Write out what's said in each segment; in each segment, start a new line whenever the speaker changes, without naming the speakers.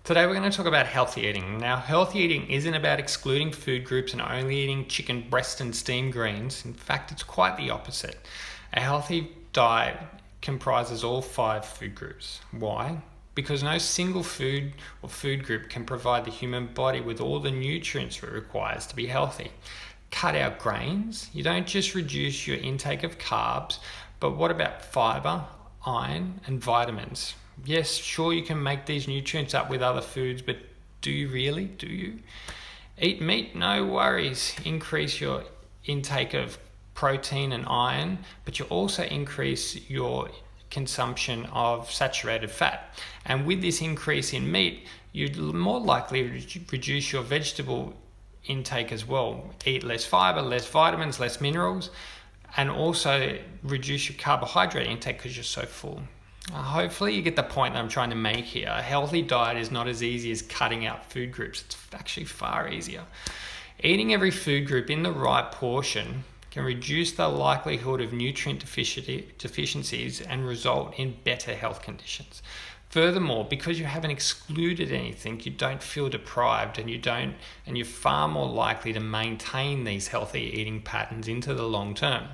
Today we're going to talk about healthy eating. Now, healthy eating isn't about excluding food groups and only eating chicken breast and steamed greens. In fact, it's quite the opposite. A healthy diet comprises all 5 food groups. Why? Because no single food or food group can provide the human body with all the nutrients it requires to be healthy. Cut out grains. You don't just reduce your intake of carbs, but what about fiber, iron, and vitamins? Yes, sure, you can make these nutrients up with other foods, but do you really? Do you? Eat meat? No worries. Increase your intake of protein and iron, but you also increase your consumption of saturated fat. And with this increase in meat, you'd more likely reduce your vegetable intake as well. Eat less fiber, less vitamins, less minerals, and also reduce your carbohydrate intake because you're so full. Hopefully you get the point that I'm trying to make here. A healthy diet is not as easy as cutting out food groups. It's actually far easier. Eating every food group in the right portion can reduce the likelihood of nutrient deficiencies and result in better health conditions. Furthermore, because you haven't excluded anything, you don't feel deprived and you're far more likely to maintain these healthy eating patterns into the long term.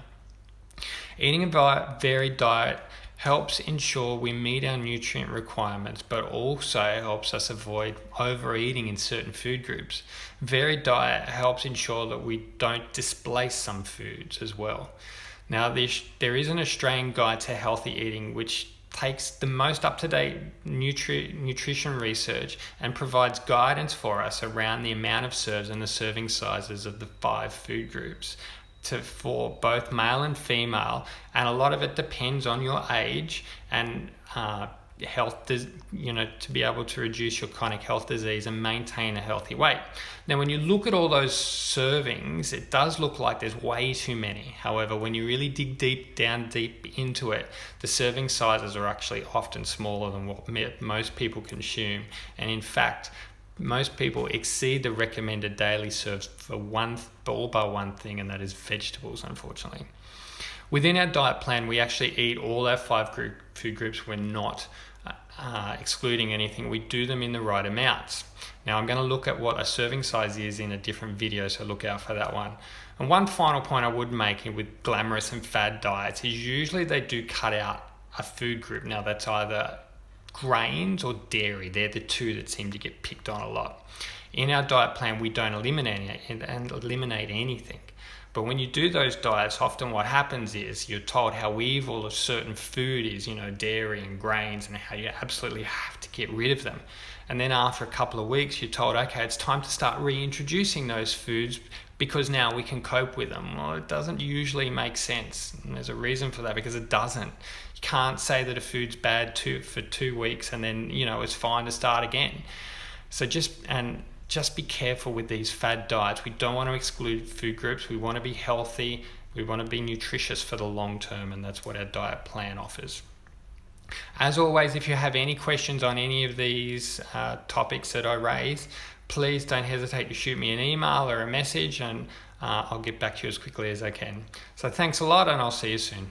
Eating a varied diet helps ensure we meet our nutrient requirements, but also helps us avoid overeating in certain food groups. Varied diet helps ensure that we don't displace some foods as well. Now, there is an Australian Guide to Healthy Eating which takes the most up-to-date nutrition research and provides guidance for us around the amount of serves and the serving sizes of the 5 food groups for both male and female, and a lot of it depends on your age and health, to be able to reduce your chronic health disease and maintain a healthy weight. Now, when you look at all those servings, it does look like there's way too many. However, when you really dig deep into it, the serving sizes are actually often smaller than what most people consume. And in fact, most people exceed the recommended daily serves for all but one thing, and that is vegetables, unfortunately. Within our diet plan, we actually eat all our 5 food groups. We're not excluding anything. We do them in the right amounts. Now, I'm going to look at what a serving size is in a different video, so look out for that one. And one final point I would make with glamorous and fad diets is usually they do cut out a food group. Now, that's either grains or dairy. They're the 2 that seem to get picked on a lot. In our diet plan, we don't eliminate anything. But when you do those diets, often what happens is you're told how evil a certain food is, dairy and grains, and how you absolutely have to get rid of them. And then after a couple of weeks, you're told, okay, it's time to start reintroducing those foods because now we can cope with them. Well, it doesn't usually make sense. And there's a reason for that, because it doesn't. You can't say that a food's bad for 2 weeks and then, it's fine to start again. So just be careful with these fad diets. We don't want to exclude food groups. We want to be healthy. We want to be nutritious for the long term, and that's what our diet plan offers. As always, if you have any questions on any of these topics that I raise, please don't hesitate to shoot me an email or a message, and I'll get back to you as quickly as I can. So thanks a lot, and I'll see you soon.